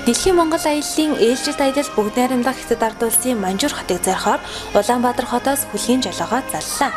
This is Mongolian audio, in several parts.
Дэлхийн Монгол аяллаа ээлжит аялал бүгд найрамдах хэсэд ард улсын Манжуур хотыг зорихоор Улаанбаатар хотоос хүлгийн жолоогоо заллаа.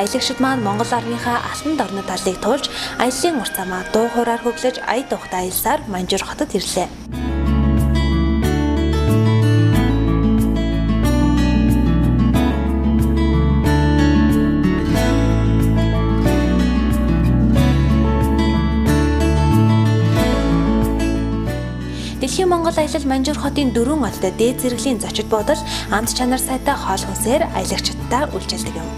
Аялагчид маань Монгол армийнхаа алтан дорны талыг туулж, аяллаа ур замаа дуу хуураар хөглөж, ая тухтай аялсаар Манжуур хотод ирлээ. Дэлхийн Монгол аялал Манжуур хотын 4 алтай дээд зэрэглэлийн зочид буудал амт чанар сайтай хоол хүнсээр аялагчдаа үйлчилдэг юм.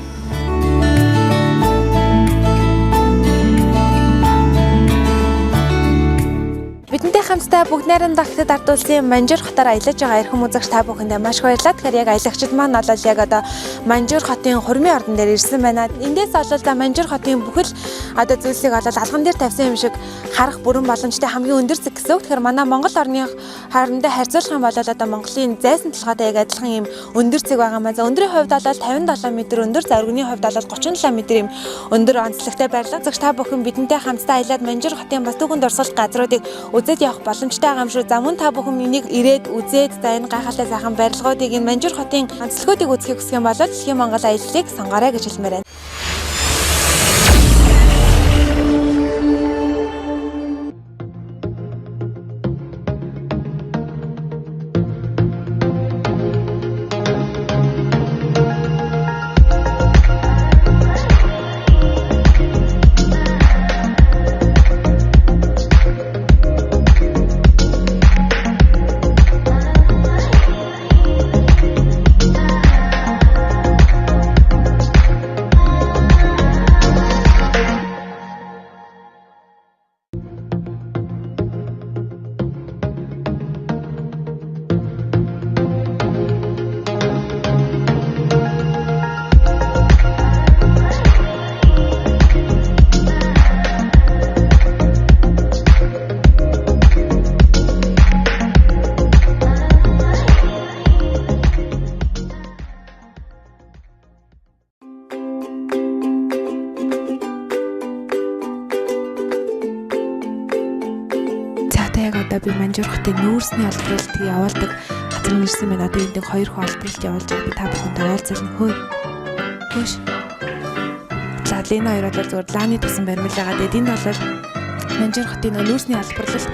Бидэнтэй хамтдаа бүгд найрамдах хэсэд ард улсын Манжуур хотоор аялаж байгаа эрхэм үзэгч та бүхэндээ маш их баярлалаа. Тэгэхээр яг аялагчид маань бол яг одоо Манжуур хотын хурмын ордон дээр ирсэн байна. Эндээс олол Манжуур хотын бүхэл одоо зүйлсийг олол алган дээр тавьсан юм шиг харах бүрэн боломжтой хамгийн өндөр зэг гэсэн үг. Тэгэхээр манай Монгол орны хоорондоо харьцуулах юм бол одоо Монголын зайсан толгойтой яг адилхан юм өндөр зэг байгаа маа. За өндрийн хувьд бол 57 м өндөр, за өргөний хувьд бол 37 м юм өндөр онцлогтой барилга. Зөвхөн та бүхэн бидэнтэй хамтдаа аялаад Манжуур хотын бас түүхэн дурсгалт газруудыг үзээд явах боломжтой байгаа юм шүү. За мөн та бүхэн энийг ирээд үзээд за энэ гайхалтай сайхан барилгуудыг энэ Манжуур хотын онцлогуудыг үзэхийг хүсэх юм бол Дэлхийн Монгол аяллыг сонгоорой гэж хэлмээр байна. Би Манжуур хотын нүүрсний олборлолтыг явуулдаг газар нэрсэн байна. Одоо энд 2 хүн олборлолт явуулж байгаа. Би та бүхэнд уулзална хөөш. За Лена хоёр бол зүгээр лааны тусан баримлал байгаа. Тэгээд энэ бол Манжуур хотын нүүрсний олборлолт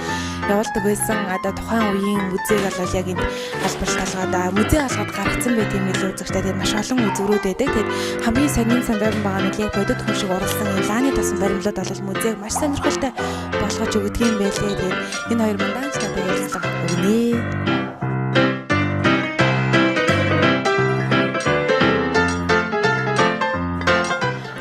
явуулдаг байсан. Одоо тухайн үеийн музейг бол яг энд олборлолт алгаад музей алгаад гаргацсан байт юм илүү үзэгчтэй. Тэгээд маш олон үзүүрүүд байдаг. Тэгээд хамгийн сонин баримл байгаа нь яг бодит хүн шиг уралсан энэ лааны тусан баримлууд бол музейг маш сонирхолтой болгож өгдөг юм байлээ. Тэгээд энэ хоёр мандаач надад ярилцлага өгнө.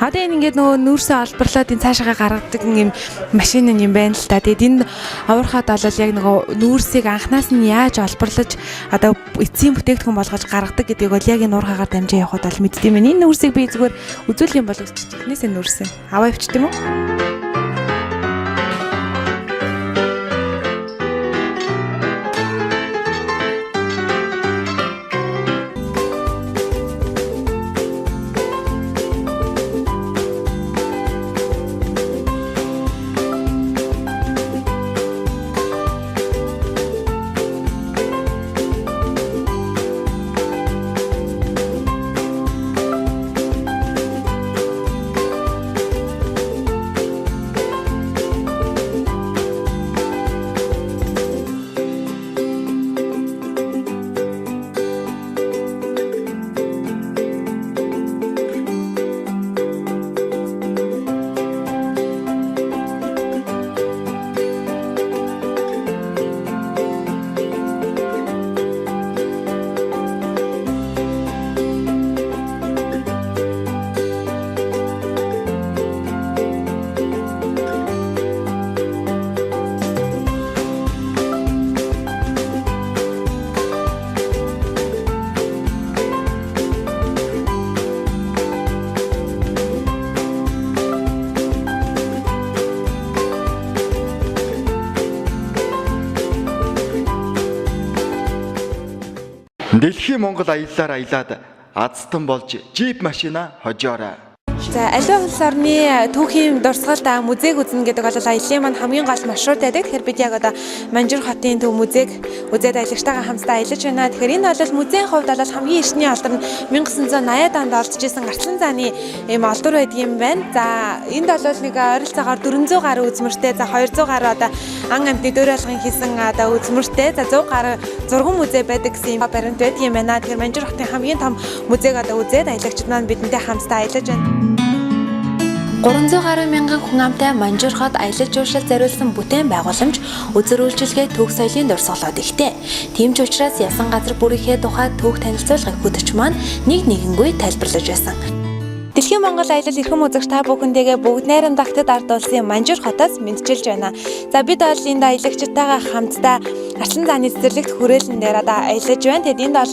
Одоо ингээд нөгөө нүүрсээ олборлоод энэ цаашаа гаргадаг юм машин юм байна л та. Тэгээд энэ авархад бол яг нөгөө нүүрсийг анханаас нь яаж олборлож одоо эцсийн бүтээгдэхүүн болгож гаргадаг гэдгийг бол яг энэ уурхагаар дамжиж явахад бол мэддэм байна. Энэ нүүрсийг би зүгээр үзүүл юм бол өсчих. Эхнээсээ нүүрсэн. Аваа явчих тийм үү? Дэлхийн Монгол аяллаар аялаад азтан болж джип машина хожоорой. За аливаа улс орны түүхийн дурсгалд музейг үзнэ гэдэг бол аяллаа маань хамгийн гол маршрут байдаг. Тэгэхээр бид яг одоо Манжуур хотын төв музейг үзээд аялагчтайгаа хамтдаа аялаж байна. Тэгэхээр энэ бол музейн хувьд бол хамгийн эртний олдор нь 1980-аад онд олдж исэн Гарчлан зааны ийм олдор байдаг юм байна. За энд бол нэг ойролцоогоор 400 гаруй үзмэртэй, за 200 гаруй одоо ан амтны дөр алгын хийсэн одоо үзмэртэй, за 100 гаруй зурган музей байдаг гэсэн юм баримт байдаг юм байна. Тэгэхээр Манжуур хотын хамгийн том музейг одоо үзээд аялагчид маань бидэнтэй хамтдаа аялаж байна. 300 гаруй мянган хүн амтай Манжуур хот аялал жуулчлалд зориулсан бүтээн байгууламж үзэр үйлчилгээ түүх соёлын дурсгалууд ихтэй. Тийм ч учраас ясан газар бүрийнхээ тухай түүх танилцуулгыг хөтөч маань нэг нэгэнгүй тайлбарлаж байсан. Дэлхийн Монгол аялал эрхэм үзэгч та бүхэндээ бүгд найрамд багтад ард улсын Манжуур хотоос мэдчилж байна. За бид бол энд аялагчтайгаа хамтдаа Арслан зааны цэцэрлэгт хүрээлэн дээр одоо аялаж байна. Тэгэд энд бол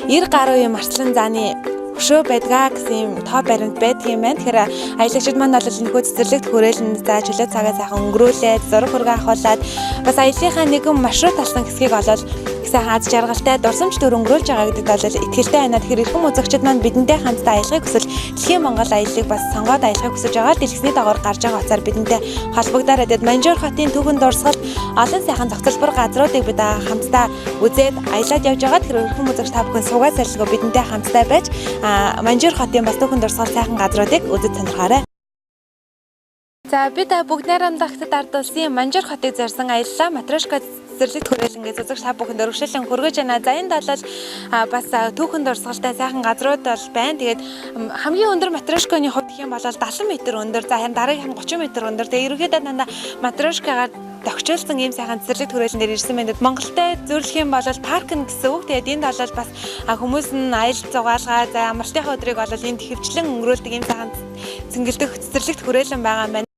90 гаруй юм Арслан зааны өшөө байдгаа гэсэн юм тоо баримт байдаг юм байна. Тэгэхээр аялагчид маань бол энэхүү цэцэрлэгт хүрээлэн за чөлөө цагаа сайхан өнгөрүүлээд зураг хөргөө авахуулаад бас аяллахаа нэгэн маршрут талсан хэсгийг олоод сайхан аз жаргалтай дурсамж төр өнгөрүүлж байгаа гэдэгт бол итгэлтэй байна. Тэгэхээр эрхэм үзэгчид маань бидэнтэй хамтдаа аялахыг хүсвэл Дэлхийн Монгол аяллыг бас сонгоод аялахыг хүсэж байгаа. Дэлгэсний дагавар гарч байгаа утсаар бидэнтэй холбогдоод байд Манжуур хотын түүхэн дурсгалд олон сайхан зохицолбор газруудыг бид хамтдаа үзээд аялаад явж байгаа. Тэгэхээр эрхэм үзэгч та бүхэн суугаад сарлгаа бидэнтэй хамтдаа байж Манжуур хотын бас түүхэн дурсгал сайхан газруудыг үзэж сонирхоорой. За бид бүгд найрамд багтад ард улсын Манжуур хотыг зорьсон аяллаа Матрошка цэцэрлэгт хүрээлэнгээ зүзэг та бүхэнд өргөжлөн хүргэж байна. За энд бол бас түүхэн дурсгалтай сайхан газрууд бол байна. Тэгээд хамгийн өндөр Матрошканы хувьд гэх юм бол 70 м өндөр, за харин дараагийн 30 м өндөр. Тэгээд ерөнхийдөө дандаа Матрошкагаар тогтчулсан ийм сайхан цэцэрлэгт хүрээлэн дээр ирсэн байна. Монголтай зөвлөх юм бол парк нь гэсэн үг. Тэгээд энд бол бас хүмүүс нь аялал зугаалгаа, за амралтынхаа өдрийг бол энд хэвчлэн өнгөрүүлдэг ийм сайхан цэнгэлдэх цэцэрлэгт хүрээлэн байгаа юм байна.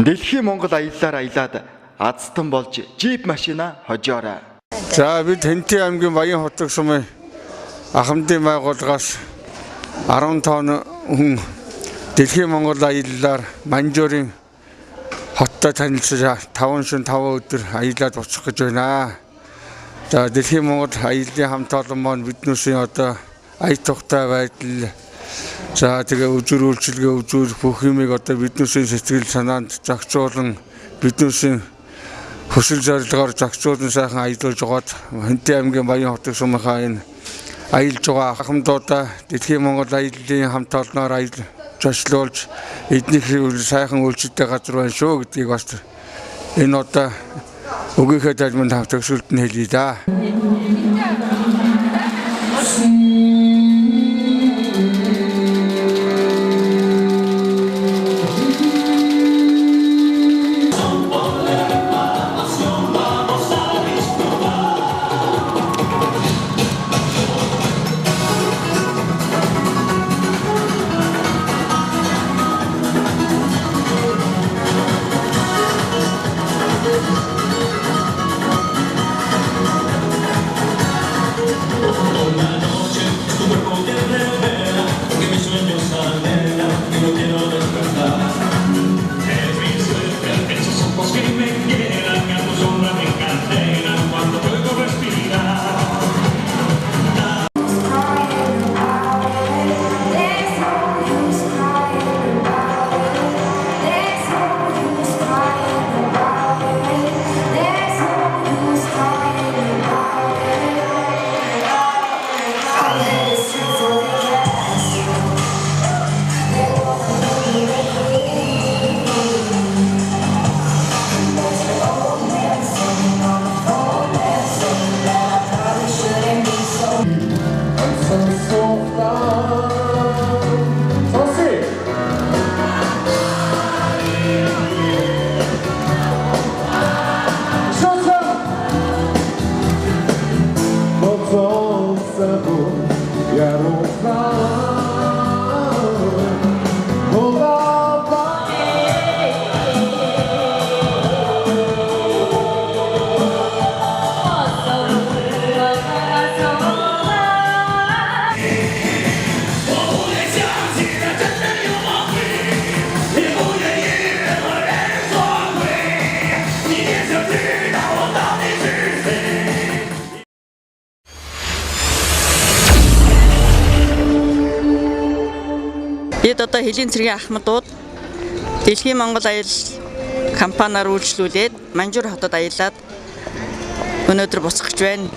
Дэлхийн Монгол аяллаар аялаад азтан болж жип машина хожоорой. За бид Хэнти аймгийн Баян хотог сумын ахмадын байгууллагаас 10 тонн хүн Дэлхийн Монгол аяллаар Манжуурын хоттой танилцж 5 шөнө 5 өдөр аялаад буцах гэж байна. За Дэлхийн Монгол аяллаа хамт олон маань биднээсээ одоо ая тухтай байдал за тэгээ үзүр үйлчилгээ үзүүр бүх юмыг одоо биднээсээ сэтгэл санаанд зохицуулан биднээсээ хүсэл зорилгоор зохицуулан сайхан аялуулж байгаад Хэнти аймгийн Баян хотог сумынхаа энэ аялж байгаа ахмадуудаа Дэлхийн Монгол аяллаа хамт олноор зочлуулж эднийх сайхан үйлчлэлтэй газар байна шүү гэдгийг бас энэ одоо өгөөхөө тайлбарт хамт төгсгөлд нь хэлье да. Бид одоо Хэлийн цэргийн ахмадууд Дэлхийн Монгол аял компаниар үйлчлүүлээд Манжуур хотод аялаад өнөөдөр буцах гэж байна.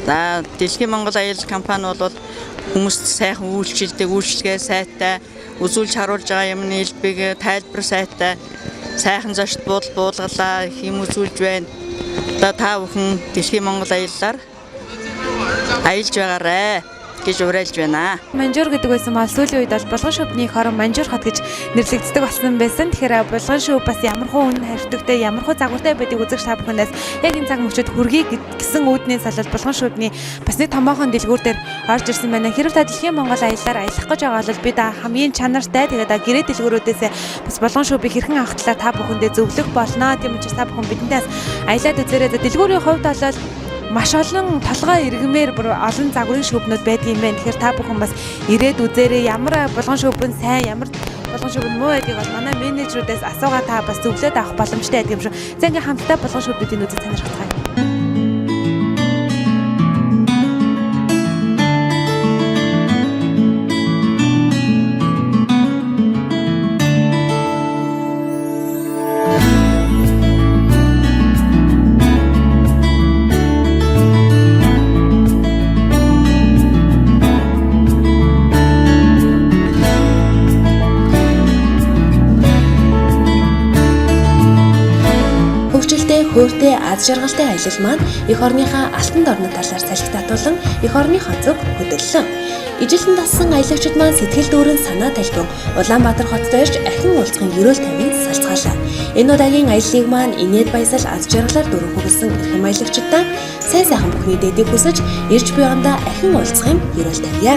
За Дэлхийн Монгол аял компани бол хүмүүст сайхан үйлчлдэг, үйлчлэгээ сайтай, үзүүлж харуулж байгаа юмны хэлбэг тайлбар сайтай, сайхан зочд буулгалаа хэм үзүүлж байна. Одоо та бүхэн Дэлхийн Монгол аяллаар аялж байгаарэ гэж уриалж байна. Манжуур гэдэг байсан мал сүүлийн үед бол Булган шүбний хорон Манжуур хот гэж нэрлэгддэг болсон байсан. Тэгэхээр Булган шүб бас ямархуу үнэн харьцагтай, ямархуу загвартай байдгийг үзэж та бүхэндээс яг энэ цаг мөчид хүргэе гэсэн үүднээс болоод Булган шүбний бас нэг томоохон дэлгүүр дээр орж ирсэн байна. Хэрвээ та Дэлхийн Монгол аяллаар аялах гэж байгаа бол бид хамгийн чанартай тэгээд гэрээ дэлгүүрүүдээс бас Булган шүбийг хэрхэн авах талаар та бүхэндээ зөвлөх болно. Тийм учраас та бүхэн бидэнээс аялаад үзээрэй. Дэлгүүрийн хувьд бол маш олон толгой иргэмээр олон загварын шүүбнүүд байдаг юм байна. Тэгэхээр та бүхэн бас ирээд үзээрэй. Ямар Булган шүүбэн сайн, ямар Булган шүүбэн муу байдгийг бол манай менежерүүдээс асуугаа та бас зөвлөд авах боломжтой байдаг юм шүү. За ингээм хамтдаа Булган шүүбүүдийн үзэж сонирхолтой. Хөөртэй аз жаргалтай аялал маань эх орныхаа алтан дорны талаар салхи татуулан эх орны хоцог хөдөллөн. Ижилхэн тассан аялагчид маань сэтгэл дүүрэн санаа талбан Улаанбаатар хотод ирж ахин уулзахын ерөөл тавийг салцгаалаа. Энэ удаагийн аяллыг маань инээд баясал аз жаргалаар дөрөв хүрсэн эрхэм аялагчдаа сайн сайхан бүхний дэдийг хүсэж ирж буйгаандаа ахин уулзахын ерөөл тавья.